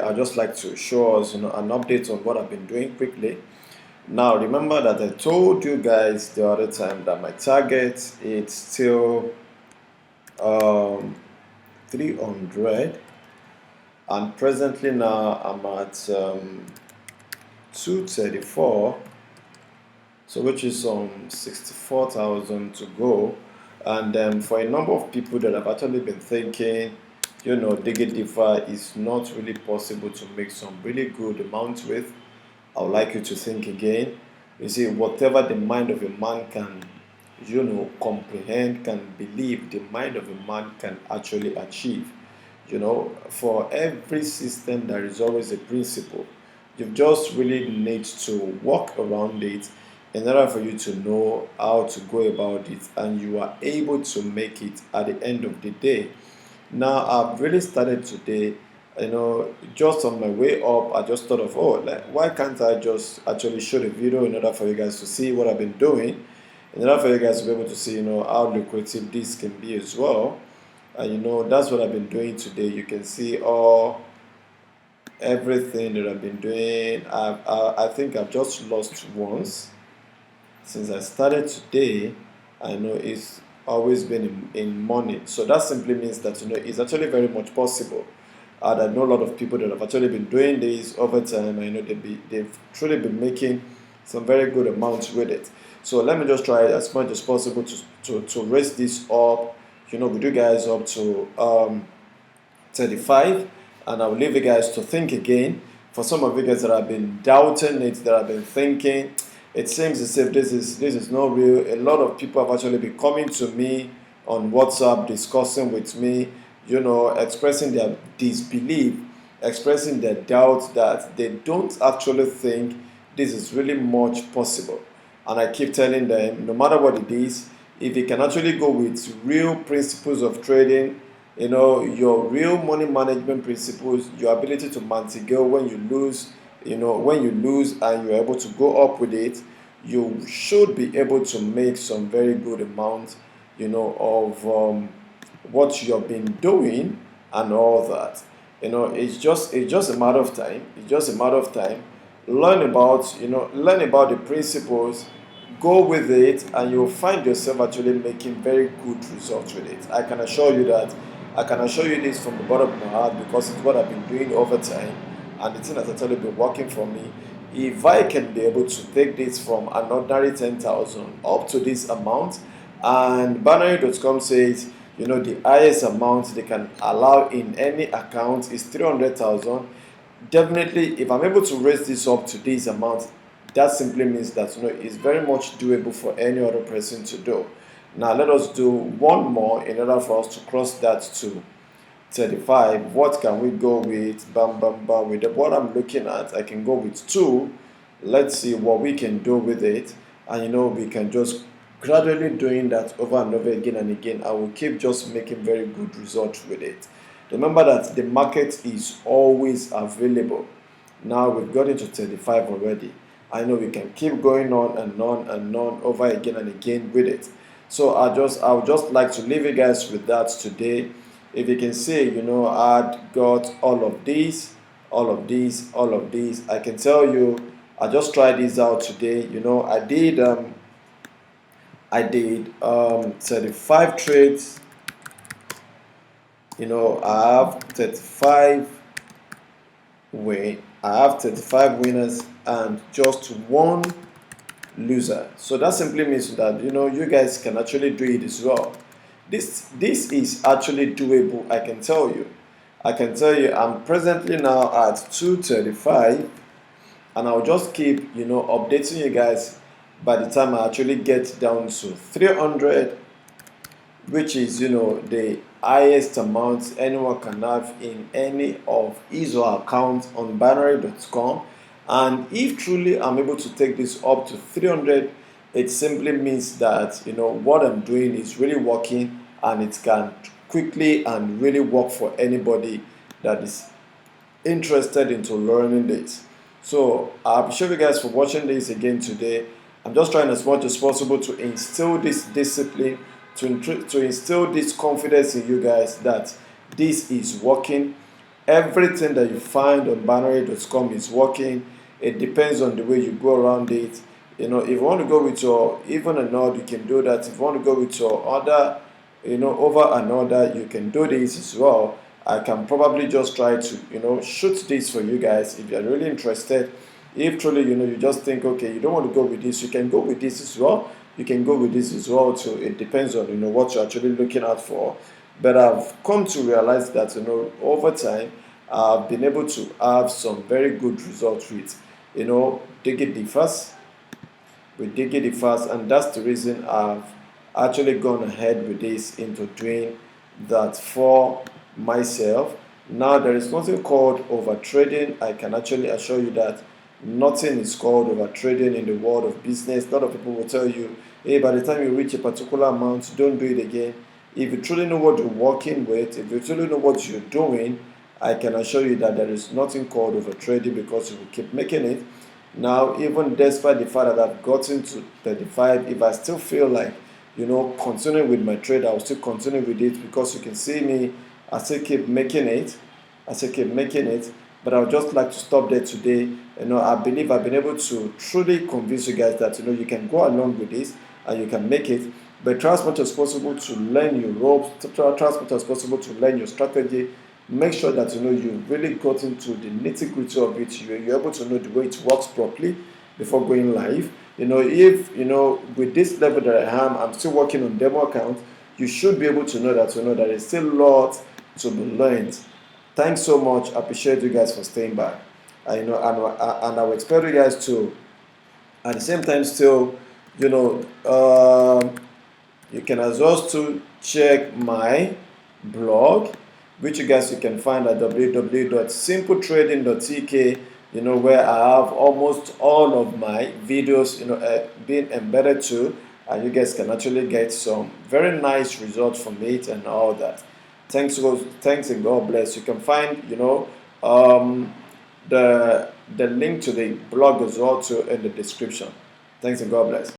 I'd just like to show us, an update on what I've been doing quickly. Now, remember that I told you guys the other time that my target is still um, 300, and presently now I'm at 234, so which is 64,000 to go. And for a number of people that have actually been thinking, Diggy Differ is not really possible to make some really good amounts with, I would like you to think again. You see, whatever the mind of a man can, comprehend, can believe, the mind of a man can actually achieve. For every system, there is always a principle. You just really need to walk around it in order for you to know how to go about it, and you are able to make it at the end of the day. Now, I've really started today, just on my way up, I just thought of, oh, like, why can't I just actually show the video in order for you guys to see what I've been doing, in order for you guys to be able to see, how lucrative this can be as well. And, that's what I've been doing today. You can see everything that I've been doing. I think I've just lost once since I started today. I know it's always been in money. So that simply means that it's actually very much possible. And I know a lot of people that have actually been doing this over time. I know they've truly been making some very good amounts with it. So let me just try as much as possible to raise this up, with you guys up to 35, and I'll leave you guys to think again. For some of you guys that have been doubting it, that have been thinking, it seems as if this is not real. A lot of people have actually been coming to me on WhatsApp, discussing with me, expressing their disbelief, expressing their doubt that they don't actually think this is really much possible. And I keep telling them, no matter what it is, if you can actually go with real principles of trading, your real money management principles, your ability to mantigale when you lose, when you lose and you're able to go up with it, you should be able to make some very good amount, of what you've been doing and all that. It's just a matter of time. It's just a matter of time. Learn about the principles, go with it, and you'll find yourself actually making very good results with it. I can assure you that. I can assure you this from the bottom of my heart, because it's what I've been doing over time, and the thing has actually been working for me. If I can be able to take this from an ordinary 10,000 up to this amount, and Binary.com says, the highest amount they can allow in any account is 300,000. Definitely, if I'm able to raise this up to this amount, that simply means that it's very much doable for any other person to do. Now let us do one more in order for us to cross that to 35. What can we go with? Bam bam bam. With what I'm looking at, I can go with 2. Let's see what we can do with it, and we can just gradually doing that over and over again and again. I will keep just making very good results with it. Remember that the market is always available. Now we've got into 35 already. I know we can keep going on and on and on over again and again with it. So I would just like to leave you guys with that today. If you can see, I've got all of these, all of these, all of these. I can tell you, I just tried this out today. I did 35 trades. I have 35 winners and just one loser. So that simply means that you guys can actually do it as well. This is actually doable. I can tell you. I'm presently now at 235, and I'll just keep updating you guys by the time I actually get down to 300, which is the highest amount anyone can have in any of his or her account on Binary.com. And if truly I'm able to take this up to 300, it simply means that what I'm doing is really working, and it can quickly and really work for anybody that is interested into learning this. So I appreciate you guys for watching this again today. I'm just trying as much as possible to instill this discipline, to instill this confidence in you guys that this is working. everything that you find on Binary.com is working. It depends on the way you go around it. If you want to go with your even and odd, you can do that. If you want to go with your other, over and order, you can do this as well. I can probably just try to, shoot this for you guys if you're really interested. If truly, you just think, okay, you don't want to go with this, you can go with this as well. You can go with this as well too. It depends on, what you're actually looking out for. But I've come to realize that, over time, I've been able to have some very good results with, Diggity Fast. With Diggity Fast, and that's the reason I've actually gone ahead with this into doing that for myself. Now, there is nothing called overtrading. I can actually assure you that nothing is called overtrading in the world of business. A lot of people will tell you, hey, by the time you reach a particular amount, don't do it again. If you truly know what you're working with, if you truly know what you're doing, I can assure you that there is nothing called overtrading because you will keep making it. Now, even despite the fact that I've gotten to 35, if I still feel like, continuing with my trade, I will still continue with it because you can see me, I still keep making it. I still keep making it. But I would just like to stop there today. I believe I've been able to truly convince you guys that, you can go along with this and you can make it. But try as much as possible to learn your ropes, try as much as possible to learn your strategy. Make sure that you've really got into the nitty-gritty of it. You're able to know the way it works properly before going live. If with this level that I am, I'm still working on demo account, you should be able to know that there is still a lot to be learned. Thanks so much. I appreciate you guys for staying back. And I will expect you guys to, at the same time, still, you can as well to check my blog, which you can find at www.simpletrading.tk, where I have almost all of my videos, being embedded to, and you guys can actually get some very nice results from it and all that. Thanks and God bless. You can find, the link to the blog is also in the description. Thanks and God bless.